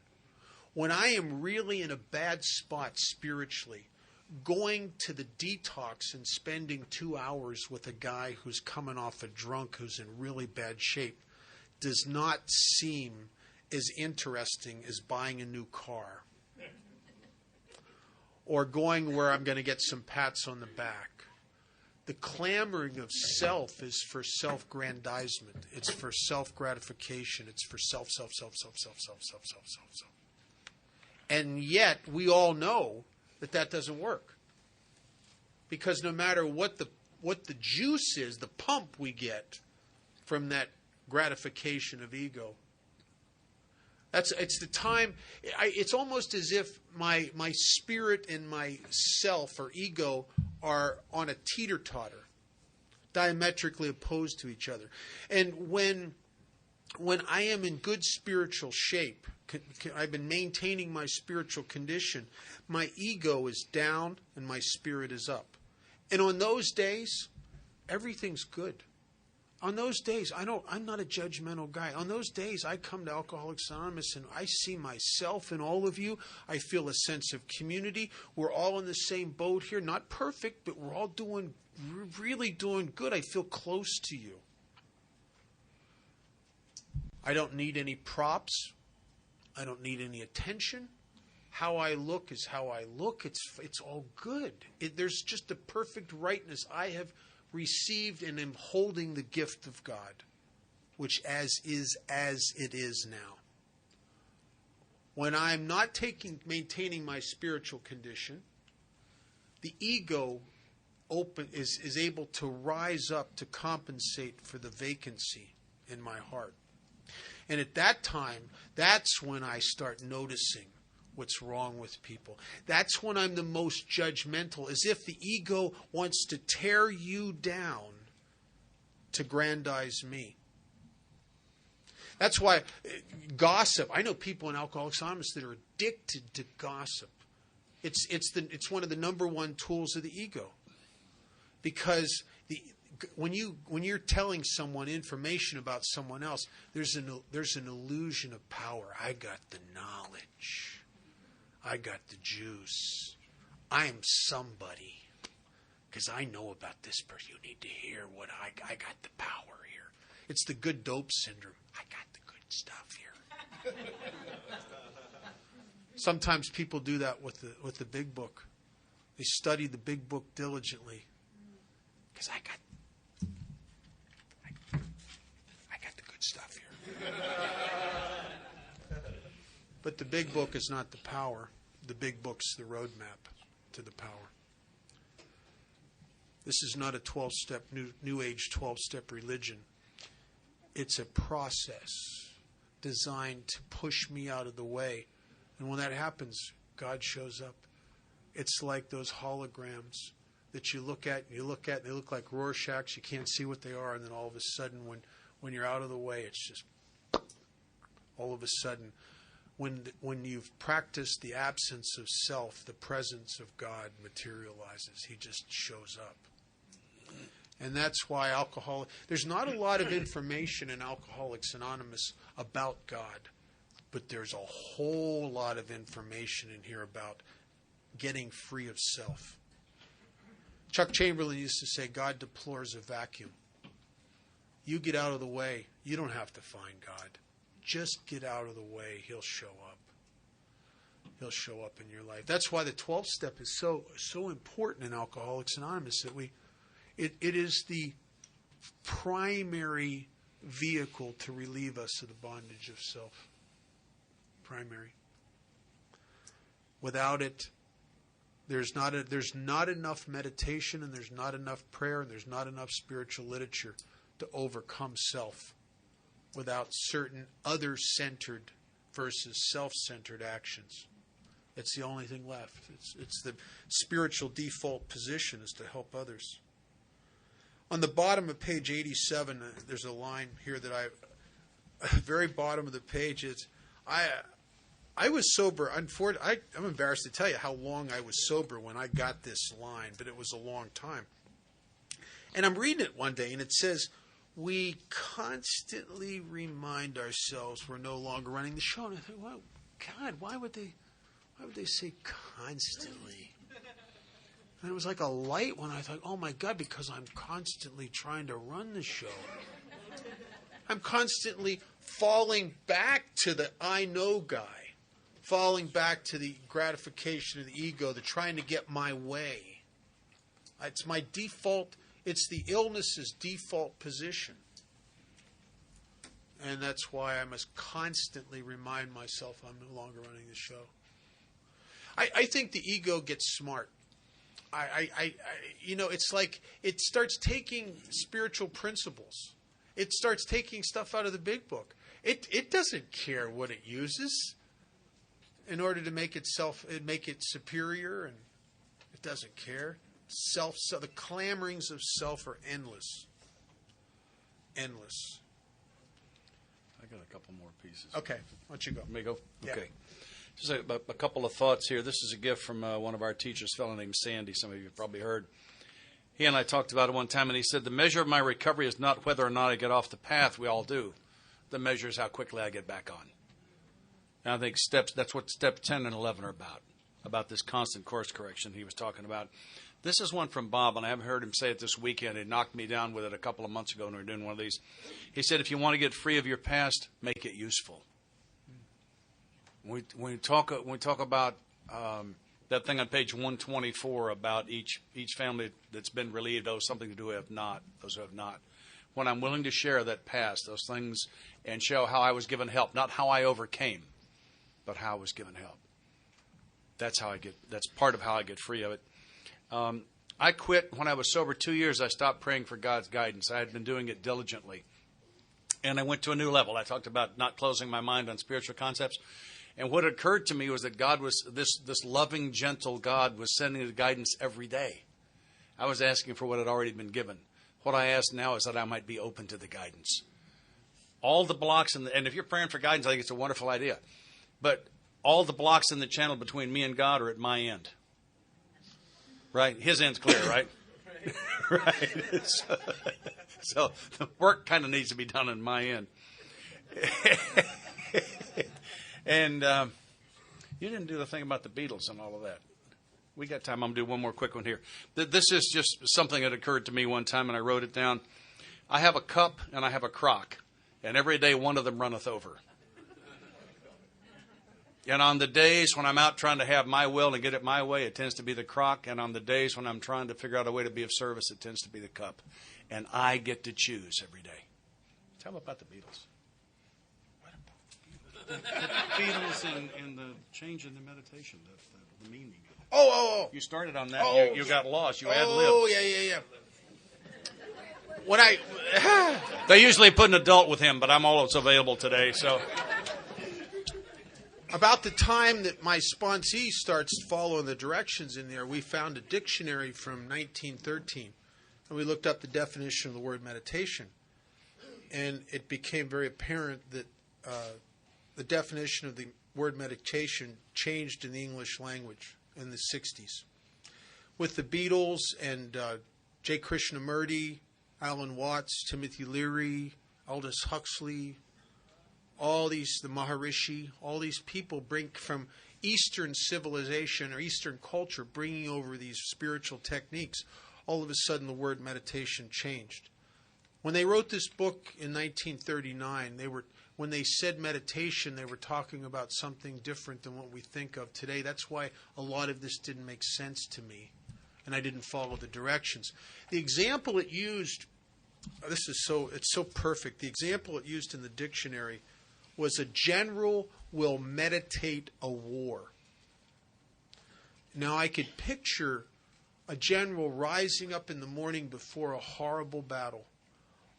When I am really in a bad spot spiritually, going to the detox and spending 2 hours with a guy who's coming off a drunk who's in really bad shape does not seem as interesting as buying a new car. Or going where I'm going to get some pats on the back. The clamoring of self is for self-grandizement. It's for self-gratification. It's for self. And yet, we all know that doesn't work. Because no matter what the juice is, the pump we get from that gratification of ego, it's the time. It's almost as if my spirit and my self or ego are on a teeter-totter, diametrically opposed to each other. And when I am in good spiritual shape, I've been maintaining my spiritual condition, my ego is down and my spirit is up. And on those days, everything's good. On those days, I'm not a judgmental guy. On those days, I come to Alcoholics Anonymous and I see myself in all of you. I feel a sense of community. We're all in the same boat here. Not perfect, but we're all really doing good. I feel close to you. I don't need any props. I don't need any attention. How I look is how I look. It's all good. There's just a perfect rightness. I have received and am holding the gift of God, which as it is now. When I'm not maintaining my spiritual condition, the ego is able to rise up to compensate for the vacancy in my heart. And at that time, that's when I start noticing what's wrong with people. That's when I'm the most judgmental, as if the ego wants to tear you down to grandize me. That's why gossip. I know people in Alcoholics Anonymous that are addicted to gossip. It's one of the number one tools of the ego, because when you're telling someone information about someone else, there's an illusion of power. I got the knowledge. I got the juice. I'm somebody because I know about this person. You need to hear what I got the power here. It's the good dope syndrome. I got the good stuff here. Sometimes people do that with the big book. They study the big book diligently because I got the good stuff here. But the big book is not the power. The big book's the roadmap to the power. This is not a 12-step, New Age 12-step religion. It's a process designed to push me out of the way. And when that happens, God shows up. It's like those holograms that you look at, and they look like Rorschachs. You can't see what they are, and then all of a sudden, when you're out of the way, it's just all of a sudden. When you've practiced the absence of self, the presence of God materializes. He just shows up. And that's why there's not a lot of information in Alcoholics Anonymous about God, but there's a whole lot of information in here about getting free of self. Chuck Chamberlain used to say, God deplores a vacuum. You get out of the way, you don't have to find God. Just get out of the way. He'll show up. He'll show up in your life. That's why the 12th step is so important in Alcoholics Anonymous. That it is the primary vehicle to relieve us of the bondage of self. Primary. Without it, there's not enough meditation, and there's not enough prayer, and there's not enough spiritual literature to overcome self. Without certain other-centered versus self-centered actions. It's the only thing left. It's the spiritual default position is to help others. On the bottom of page 87, there's a line here that very bottom of the page is, I was sober. I'm embarrassed to tell you how long I was sober when I got this line, but it was a long time. And I'm reading it one day, and it says, we constantly remind ourselves we're no longer running the show. And I thought, well, God, why would they say constantly? And it was like a light when I thought, oh my God, because I'm constantly trying to run the show. I'm constantly falling back to the I know guy, falling back to the gratification of the ego, the trying to get my way. It's my default. It's the illness's default position. And that's why I must constantly remind myself I'm no longer running the show. I think the ego gets smart. It's like it starts taking spiritual principles. It starts taking stuff out of the big book. It doesn't care what it uses in order to make it superior, and it doesn't care. The clamorings of self are endless. Endless. I got a couple more pieces. Okay, why don't you go? May go? Yeah. Okay. Just a couple of thoughts here. This is a gift from one of our teachers, a fellow named Sandy. Some of you have probably heard. He and I talked about it one time, and he said, the measure of my recovery is not whether or not I get off the path. We all do. The measure is how quickly I get back on. And I think that's what step 10 and 11 are about this constant course correction he was talking about. This is one from Bob, and I haven't heard him say it this weekend. He knocked me down with it a couple of months ago when we were doing one of these. He said, if you want to get free of your past, make it useful. When we talk about that thing on page 124 about each family that's been relieved owes something to do with those who have not. When I'm willing to share that past, those things, and show how I was given help, not how I overcame, but how I was given help. That's part of how I get free of it. I quit when I was sober 2 years. I stopped praying for God's guidance. I had been doing it diligently. And I went to a new level. I talked about not closing my mind on spiritual concepts. And what occurred to me was that God was, this loving, gentle God was sending the guidance every day. I was asking for what had already been given. What I ask now is that I might be open to the guidance. All the blocks, and if you're praying for guidance, I think it's a wonderful idea. But all the blocks in the channel between me and God are at my end. Right? His end's clear, right? Right. So the work kind of needs to be done on my end. And you didn't do the thing about the Beatles and all of that. We got time. I'm going to do one more quick one here. This is just something that occurred to me one time, and I wrote it down. I have a cup and I have a crock, and every day one of them runneth over. And on the days when I'm out trying to have my will and get it my way, it tends to be the crock. And on the days when I'm trying to figure out a way to be of service, it tends to be the cup. And I get to choose every day. Tell me about the Beatles. The Beatles and the change in the meditation, the meaning. Oh. You started on that. Oh. You got lost. You ad-libbed. Oh, yeah. When They usually put an adult with him, but I'm always available today. So about the time that my sponsee starts following the directions in there, we found a dictionary from 1913, and we looked up the definition of the word meditation, and it became very apparent that the definition of the word meditation changed in the English language in the 60s. With the Beatles and J. Krishnamurti, Alan Watts, Timothy Leary, Aldous Huxley, the Maharishi, all these people bring from Eastern civilization or Eastern culture, bringing over these spiritual techniques. All of a sudden the word meditation changed. When they wrote this book in 1939, when they said meditation, they were talking about something different than what we think of today. That's why a lot of this didn't make sense to me, and I didn't follow the directions. The example it used, it's so perfect. The example it used in the dictionary was a general will meditate a war. Now I could picture a general rising up in the morning before a horrible battle.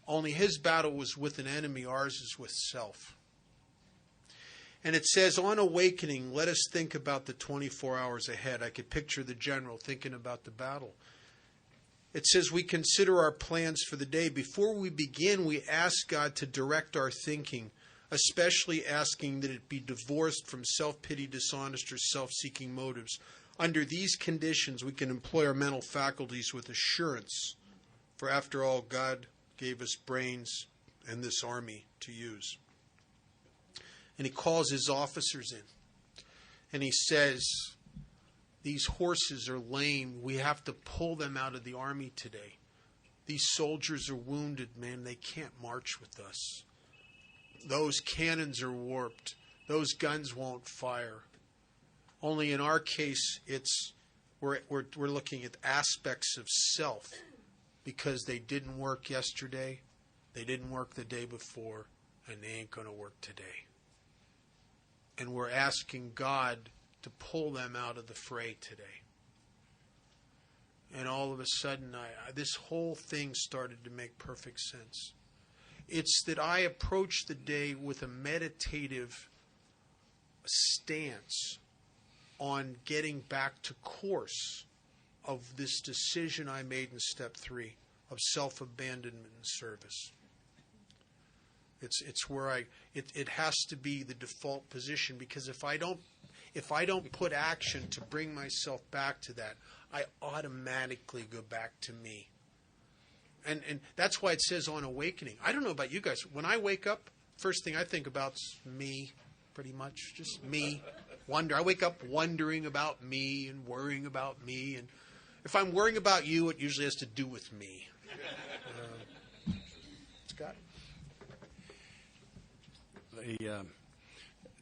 Only his battle was with an enemy, ours is with self. And it says, on awakening, let us think about the 24 hours ahead. I could picture the general thinking about the battle. It says we consider our plans for the day. Before we begin, we ask God to direct our thinking, especially asking that it be divorced from self-pity, dishonest, or self-seeking motives. Under these conditions, we can employ our mental faculties with assurance. For after all, God gave us brains and this army to use. And he calls his officers in. And he says, these horses are lame. We have to pull them out of the army today. These soldiers are wounded, man. They can't march with us. Those cannons are warped. Those guns won't fire. Only in our case, we're looking at aspects of self. Because they didn't work yesterday, they didn't work the day before, and they ain't going to work today. And we're asking God to pull them out of the fray today. And all of a sudden, this whole thing started to make perfect sense. It's that I approach the day with a meditative stance on getting back to course of this decision I made in step 3 of self-abandonment and service. It's where it has to be the default position, because if I don't if I don't put action to bring myself back to that, I automatically go back to me. And that's why it says on awakening. I don't know about you guys. When I wake up, first thing I think about is me, pretty much. Just me. I wake up wondering about me and worrying about me. And if I'm worrying about you, it usually has to do with me. Scott?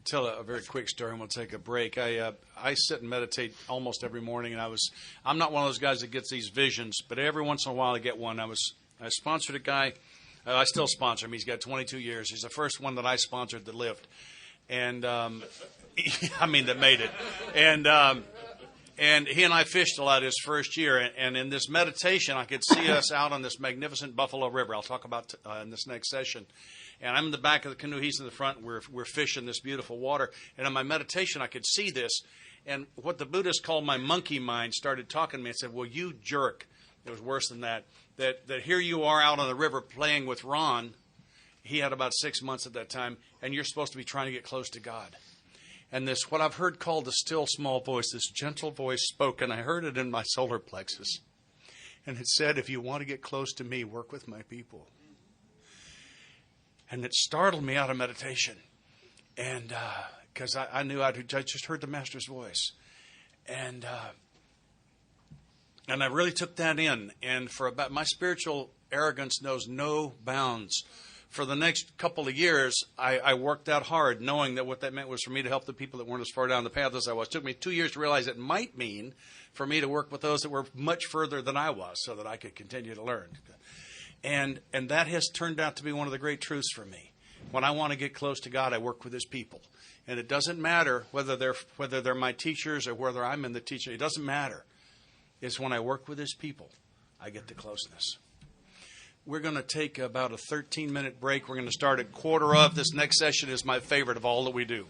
Tell a very quick story and we'll take a break. I sit and meditate almost every morning, and I'm not one of those guys that gets these visions, but every once in a while I get one. I sponsored a guy. I still sponsor him. He's got 22 years. He's the first one that I sponsored that lived, and that made it. And he and I fished a lot his first year, and in this meditation, I could see us out on this magnificent Buffalo River. I'll talk about in this next session. And I'm in the back of the canoe. He's in the front. We're fishing this beautiful water. And in my meditation, I could see this. And what the Buddhists call my monkey mind started talking to me and said, well, you jerk. It was worse than that. That here you are out on the river playing with Ron. He had about 6 months at that time. And you're supposed to be trying to get close to God. And this, what I've heard called the still small voice, this gentle voice spoke. And I heard it in my solar plexus. And it said, if you want to get close to me, work with my people. And it startled me out of meditation, and because I knew I just heard the Master's voice, and I really took that in. And for about my spiritual arrogance knows no bounds. For the next couple of years, I worked that hard, knowing that what that meant was for me to help the people that weren't as far down the path as I was. It took me 2 years to realize it might mean for me to work with those that were much further than I was, so that I could continue to learn. And that has turned out to be one of the great truths for me. When I want to get close to God, I work with His people. And it doesn't matter whether they're my teachers or whether I'm in the teaching. It doesn't matter. It's when I work with His people, I get the closeness. We're going to take about a 13-minute break. We're going to start at 12:15. This next session is my favorite of all that we do.